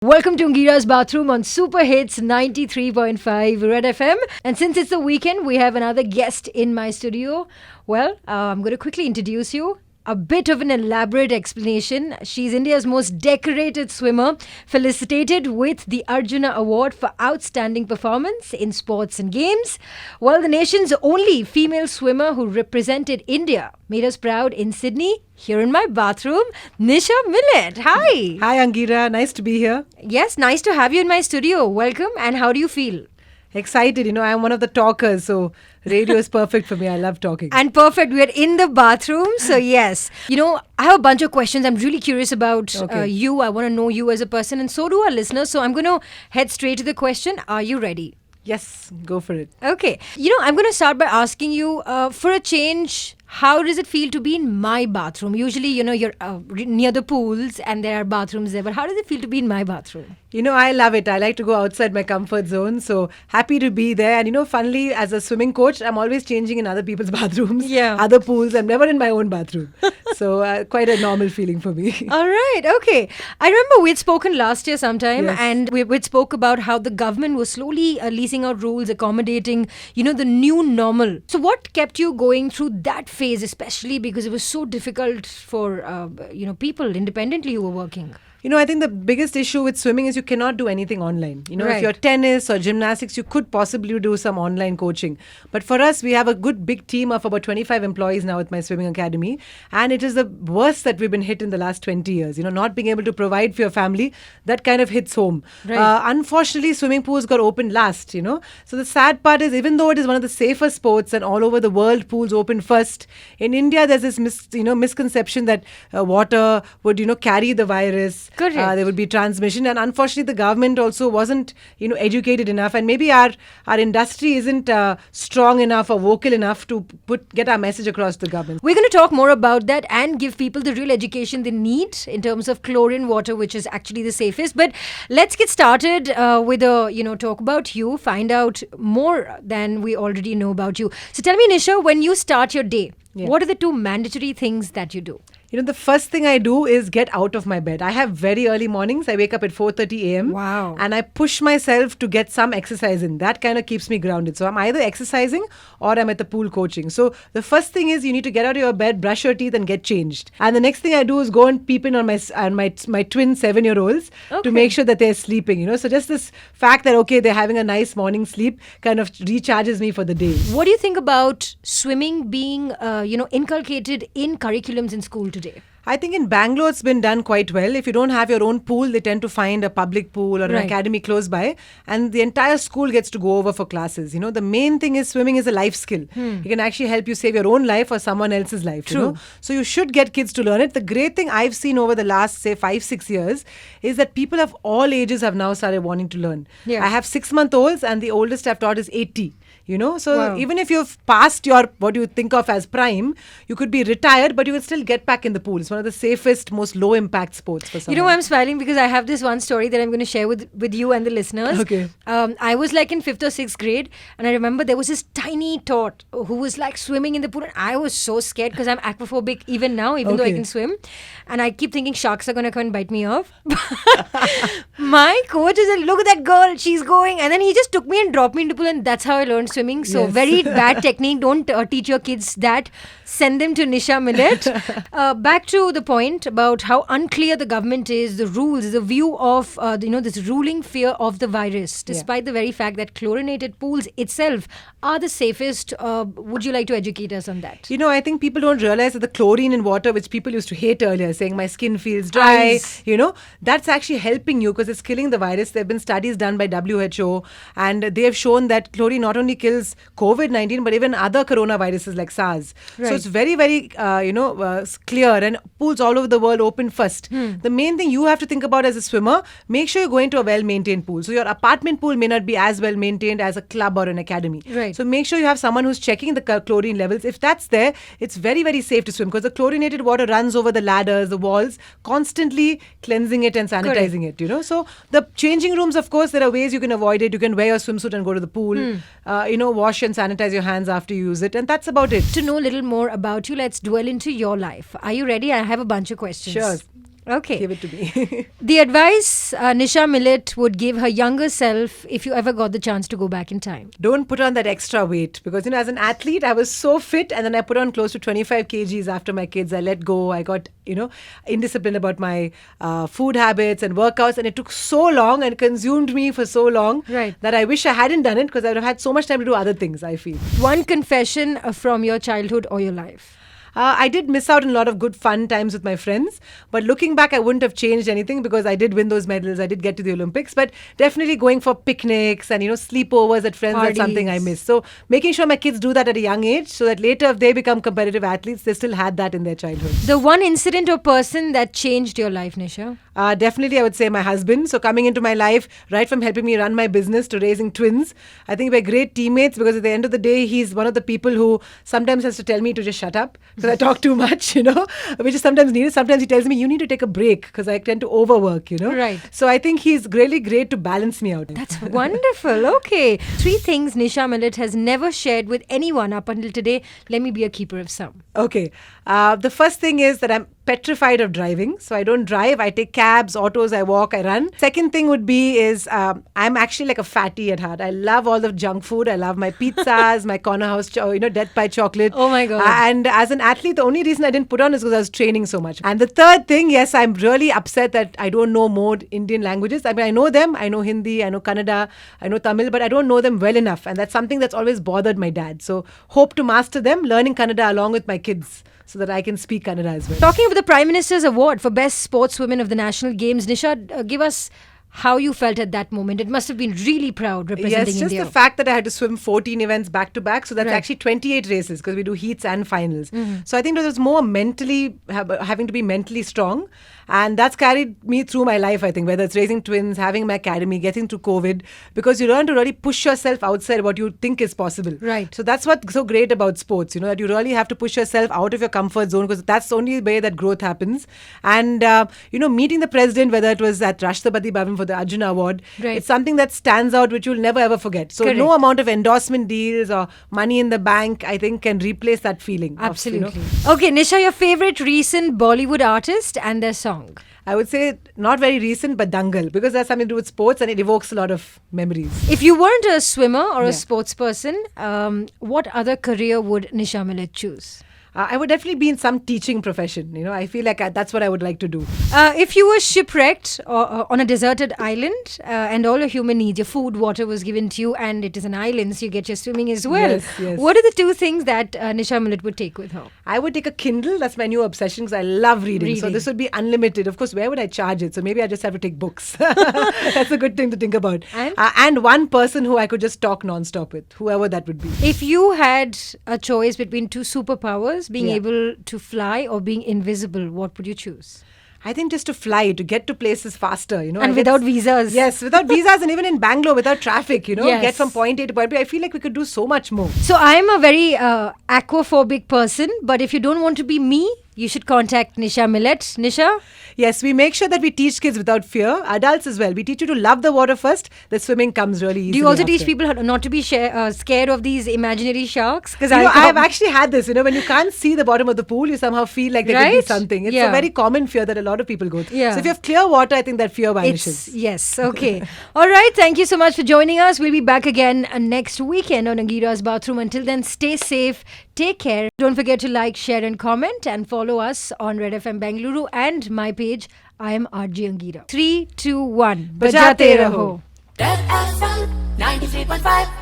Welcome to Angira's Bathroom on Superhits 93.5 Red FM. And since it's the weekend, we have another guest in my studio. Well, I'm going to quickly introduce you. A bit of an elaborate explanation. She's India's most decorated swimmer, felicitated with the Arjuna Award for outstanding performance in sports and games. Well, the nation's only female swimmer who represented India made us proud in Sydney. Here in my bathroom, Nisha Millet. Hi. Hi, Angira. Nice to be here. Yes, nice to have you in my studio. Welcome. And how do you feel? Excited. I'm one of the talkers, so radio is perfect for me. I love talking. And perfect. We are in the bathroom. So, yes. I have a bunch of questions. I'm really curious about you. I want to know you as a person. And so do our listeners. So, I'm going to head straight to the question. Are you ready? Yes, go for it. Okay. I'm going to start by asking you, for a change, how does it feel to be in my bathroom? Usually, you're near the pools and there are bathrooms there. But how does it feel to be in my bathroom? I love it. I like to go outside my comfort zone. So happy to be there. And funnily, as a swimming coach, I'm always changing in other people's bathrooms, other pools. I'm never in my own bathroom. So quite a normal feeling for me. All right. Okay. I remember we'd spoken last year sometime and we'd spoke about how the government was slowly leasing out rules, accommodating, the new normal. So what kept you going through that phase, especially because it was so difficult for, people independently who were working? I think the biggest issue with swimming is you cannot do anything online. If you're tennis or gymnastics, you could possibly do some online coaching. But for us, we have a good big team of about 25 employees now at my swimming academy. And it is the worst that we've been hit in the last 20 years. Not being able to provide for your family, that kind of hits home. Right. Unfortunately, swimming pools got opened last, So the sad part is, even though it is one of the safer sports and all over the world, pools open first, in India, there's this misconception that water would, carry the virus. Correct. There would be transmission, and unfortunately the government also wasn't educated enough, and maybe our industry isn't strong enough or vocal enough to get our message across to the government. We're going to talk more about that and give people the real education they need in terms of chlorine water, which is actually the safest. But let's get started with a talk about you, find out more than we already know about you. So tell me, Nisha, when you start your day, what are the two mandatory things that you do? The first thing I do is get out of my bed. I have very early mornings. I wake up at 4:30 a.m. Wow. And I push myself to get some exercise in. That kind of keeps me grounded. So I'm either exercising or I'm at the pool coaching. So the first thing is you need to get out of your bed, brush your teeth and get changed. And the next thing I do is go and peep in on my twin 7-year-olds to make sure that they're sleeping. So just this fact that, they're having a nice morning sleep kind of recharges me for the day. What do you think about swimming being, inculcated in curriculums in school today? I think in Bangalore it's been done quite well. If you don't have your own pool, they tend to find a public pool or an academy close by, and the entire school gets to go over for classes. The main thing is swimming is a life skill. It can actually help you save your own life or someone else's life. True. So you should get kids to learn it. The great thing I've seen over the last, say, 5-6 years is that people of all ages have now started wanting to learn. Yeah. I have 6-month-olds and the oldest I've taught is 80. So wow. Even if you've passed your what you think of as prime, you could be retired, but you will still get back in the pool. It's one of the safest, most low impact sports for someone. I'm smiling because I have this one story that I'm going to share with you and the listeners. Okay. I was like in 5th or 6th grade, and I remember there was this tiny tot who was like swimming in the pool, and I was so scared because I'm aquaphobic even now, even though I can swim, and I keep thinking sharks are going to come and bite me off. My coach is like, look at that girl, she's going, and then he just took me and dropped me into the pool, and that's how I learned swimming. So very bad technique. Don't teach your kids that. Send them to Nisha Millet. Back to the point about how unclear the government is, the rules, the view of this ruling fear of the virus, despite the very fact that chlorinated pools itself are the safest. Would you like to educate us on that? I think people don't realize that the chlorine in water, which people used to hate earlier, saying my skin feels dry, Ice. That's actually helping you because it's killing the virus. There have been studies done by WHO, and they have shown that chlorine not only kills COVID-19 but even other coronaviruses like SARS. Right. So it's very, very, clear, and pools all over the world open first. The main thing you have to think about as a swimmer, make sure you're going to a well-maintained pool. So your apartment pool may not be as well-maintained as a club or an academy. Right. So make sure you have someone who's checking the chlorine levels. If that's there, it's very, very safe to swim because the chlorinated water runs over the ladders, the walls, constantly cleansing it and sanitizing it, So the changing rooms, of course, there are ways you can avoid it. You can wear your swimsuit and go to the pool, wash and sanitize your hands after you use it. And that's about it. To know a little more about you, let's dwell into your life. Are you ready? I have a bunch of questions. Sure. Okay. Give it to me. The advice Nisha Millet would give her younger self if you ever got the chance to go back in time. Don't put on that extra weight because, as an athlete, I was so fit and then I put on close to 25 kgs after my kids. I let go. I got, indisciplined about my food habits and workouts, and it took so long and consumed me for so long that I wish I hadn't done it because I would have had so much time to do other things, I feel. One confession from your childhood or your life. I did miss out on a lot of good fun times with my friends, but looking back, I wouldn't have changed anything because I did win those medals. I did get to the Olympics, but definitely going for picnics and, sleepovers at friends, that's something I miss. So making sure my kids do that at a young age so that later if they become competitive athletes, they still had that in their childhood. The one incident or person that changed your life, Nisha? Definitely, I would say my husband. So coming into my life, right from helping me run my business to raising twins, I think we're great teammates because at the end of the day, he's one of the people who sometimes has to tell me to just shut up because I talk too much, which is sometimes needed. Sometimes he tells me, you need to take a break because I tend to overwork, Right. So I think he's really great to balance me out. That's wonderful. Okay. 3 things Nisha Millet has never shared with anyone up until today. Let me be a keeper of some. Okay. The first thing is that I'm petrified of driving. So I don't drive. I take cabs, autos, I walk, I run. Second thing would be is I'm actually like a fatty at heart. I love all the junk food. I love my pizzas, my corner house, death by chocolate. Oh my God. And as an athlete, the only reason I didn't put on is because I was training so much. And the third thing, yes, I'm really upset that I don't know more Indian languages. I mean, I know them. I know Hindi, I know Kannada, I know Tamil, but I don't know them well enough. And that's something that's always bothered my dad. So hope to master them, learning Kannada along with my kids, so that I can speak Kannada as well. Talking of the Prime Minister's Award for Best Sportswoman of the National Games, Nisha, give us how you felt at that moment. It must have been really proud representing India. Yes, just the fact that I had to swim 14 events back to back. So that's actually 28 races because we do heats and finals. So I think it was more mentally, having to be mentally strong. And that's carried me through my life, I think, whether it's raising twins, having my academy, getting through COVID, because you learn to really push yourself outside what you think is possible. Right. So that's what's so great about sports, that you really have to push yourself out of your comfort zone because that's the only way that growth happens. And, meeting the president, whether it was at Rashtrapati Bhavan for the Arjuna Award, it's something that stands out, which you'll never ever forget. So no amount of endorsement deals or money in the bank, I think, can replace that feeling. Absolutely. Okay, Nisha, your favorite recent Bollywood artist and their song? I would say not very recent, but Dangal, because that's something to do with sports and it evokes a lot of memories. If you weren't a swimmer or a sports person, what other career would Nisha Millet choose? I would definitely be in some teaching profession. I feel like that's what I would like to do. If you were shipwrecked or on a deserted island and all your human needs, your food, water was given to you, and it is an island, so you get your swimming as well. Yes. What are the 2 things that Nisha Millet would take with her? I would take a Kindle. That's my new obsession because I love reading. So this would be unlimited. Of course, where would I charge it? So maybe I just have to take books. That's a good thing to think about. And one person who I could just talk non-stop with, whoever that would be. If you had a choice between 2 superpowers, being able to fly or being invisible, what would you choose? I think just to fly, to get to places faster, And without visas. Yes, without visas, and even in Bangalore, without traffic, get from point A to point B. I feel like we could do so much more. So I'm a very aquaphobic person, but if you don't want to be me, you should contact Nisha Millet. Nisha? Yes, we make sure that we teach kids without fear, adults as well. We teach you to love the water first. The swimming comes really easy. Do you also teach people not to be scared of these imaginary sharks? Because I've actually had this. When you can't see the bottom of the pool, you somehow feel like there could be something. It's a very common fear that a lot of people go through. So if you have clear water, I think that fear vanishes. Yes, okay. All right, thank you so much for joining us. We'll be back again next weekend on Angira's Baat-Room. Until then, stay safe, take care. Don't forget to like, share and comment, and follow us on Red FM Bengaluru and my page. I am RJ Angira. 3, 2, 1. Bajate raho. Red FM 93.5